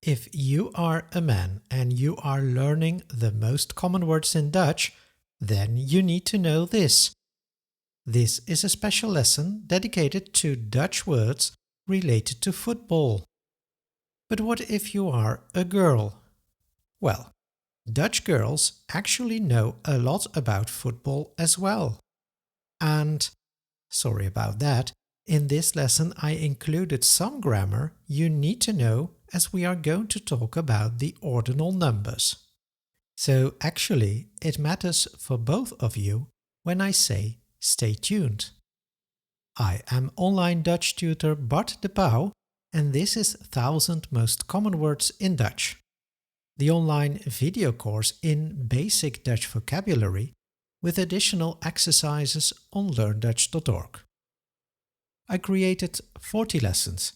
If you are a man and you are learning the most common words in Dutch, then you need to know this. This is a special lesson dedicated to Dutch words related to football. But what if you are a girl? Well, Dutch girls actually know a lot about football as well. And, sorry about that, in this lesson I included some grammar you need to know as we are going to talk about the ordinal numbers. So actually it matters for both of you when I say stay tuned. I am online Dutch tutor Bart de Pau and this is 1000 Most Common Words in Dutch, the online video course in basic Dutch vocabulary with additional exercises on learndutch.org. I created 40 lessons.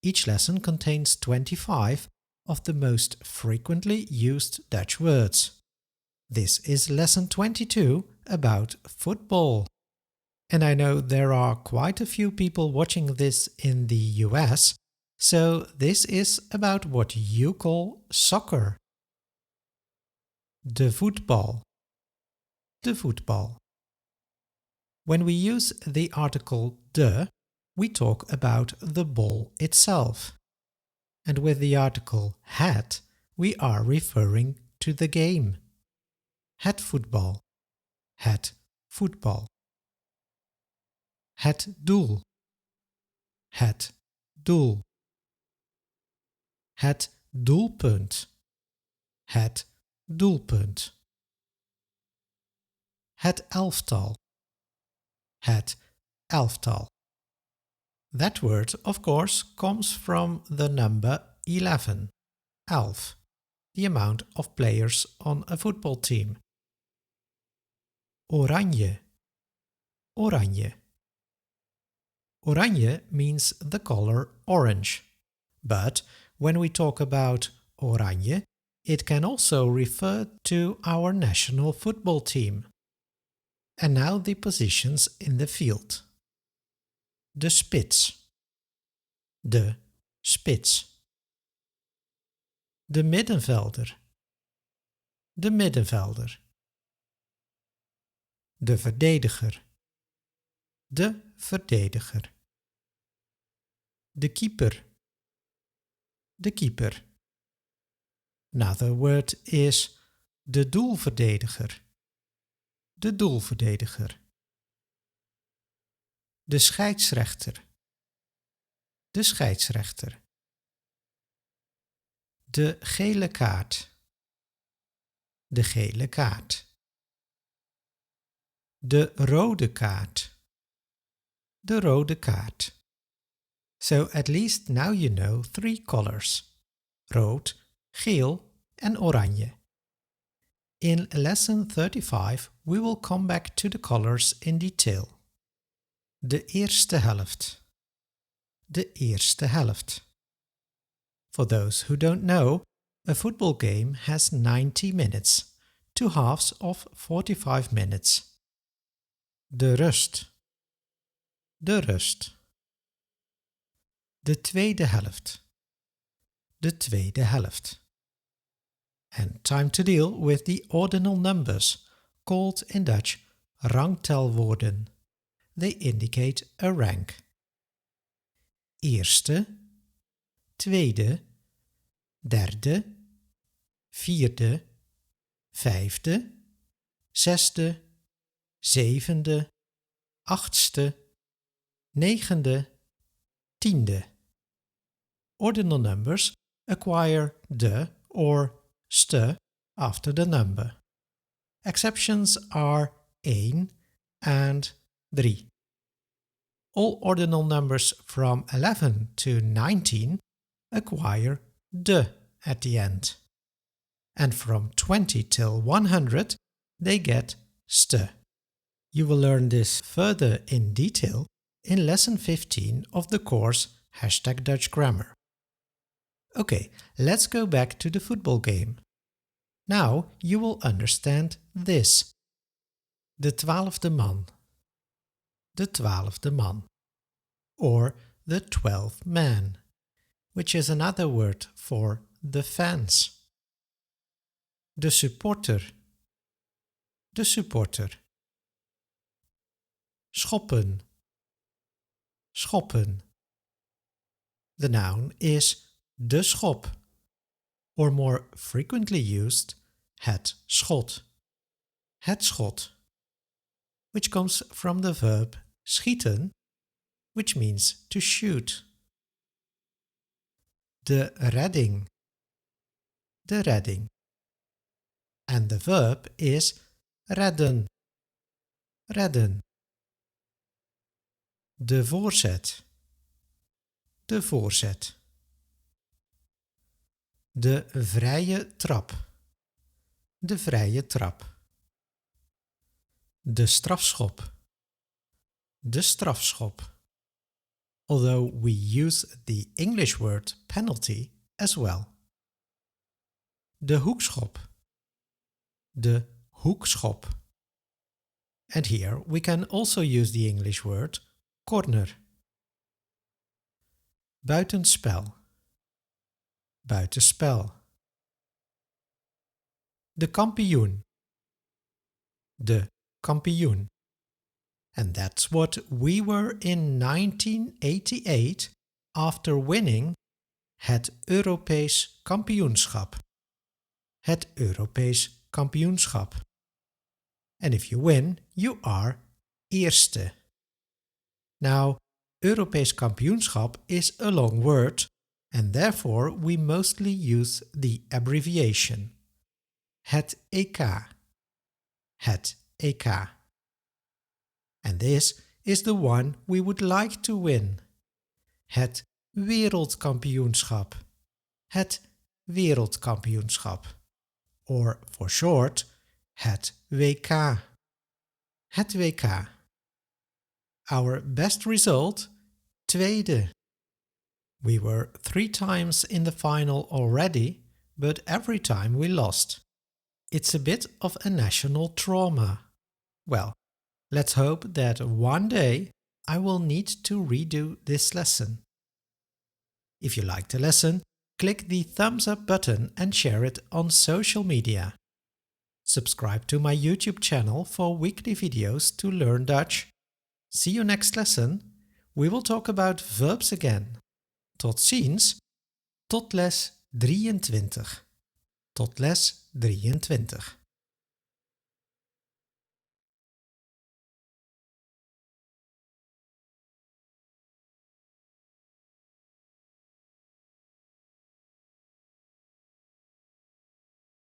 Each lesson contains 25 of the most frequently used Dutch words. This is lesson 22 about football. And I know there are quite a few people watching this in the US, so this is about what you call soccer. De voetbal. De voetbal. When we use the article de, we talk about the ball itself. And with the article het, we are referring to the game. Het voetbal. Het voetbal. Het doel. Het doel. Het doelpunt. Het doelpunt. Het elftal. Het elftal. That word, of course, comes from the number 11, elf, the amount of players on a football team. Oranje. Oranje. Oranje means the color orange, but when we talk about oranje, it can also refer to our national football team. And now the positions in the field. De spits. De spits. De middenvelder. De middenvelder. De verdediger. De verdediger. De keeper. De keeper. Another word is de doelverdediger. De doelverdediger. De scheidsrechter. De scheidsrechter. De gele kaart. De gele kaart. De rode kaart. De rode kaart. So at least now you know 3 colors: rood, geel en oranje. In lesson 35 we will come back to the colors in detail. De eerste helft. De eerste helft. For those who don't know, a football game has 90 minutes, 2 halves of 45 minutes. De rust. De rust. De tweede helft. De tweede helft. And time to deal with the ordinal numbers, called in Dutch rangtelwoorden. They indicate a rank. Eerste, tweede, derde, vierde, vijfde, zesde, zevende, achtste, negende, tiende. Ordinal numbers acquire de or ste after the number. Exceptions are 1 and 3. All ordinal numbers from 11 to 19 acquire de at the end. And from 20 till 100 they get ste. You will learn this further in detail in lesson 15 of the course #Dutch Grammar. Okay, let's go back to the football game. Now you will understand this. De 12e man. De 12e man. Or the 12th man, which is another word for the fans. De supporter. De supporter. Schoppen. Schoppen. The noun is de schop, or more frequently used, het schot. Het schot, which comes from the verb schieten, which means to shoot. De redding. De redding. And the verb is redden. Redden. De voorzet. De voorzet. De vrije trap. De vrije trap. De strafschop. De strafschop. Although we use the English word penalty as well. De hoekschop. De hoekschop. And here we can also use the English word corner. Buitenspel. Buitenspel. De kampioen. De kampioen. And that's what we were in 1988 after winning het Europees kampioenschap. Het Europees kampioenschap. And if you win, you are eerste. Now, Europees kampioenschap is a long word, and therefore we mostly use the abbreviation. Het EK. Het EK. And this is the one we would like to win. Het wereldkampioenschap. Het wereldkampioenschap. Or for short, het WK. Het WK. Our best result? Tweede. We were 3 times in the final already, but every time we lost. It's a bit of a national trauma. Well, let's hope that one day I will need to redo this lesson. If you liked the lesson, click the thumbs up button and share it on social media. Subscribe to my YouTube channel for weekly videos to learn Dutch. See you next lesson. We will talk about verbs again. Tot ziens. Tot les 23. Tot les 23.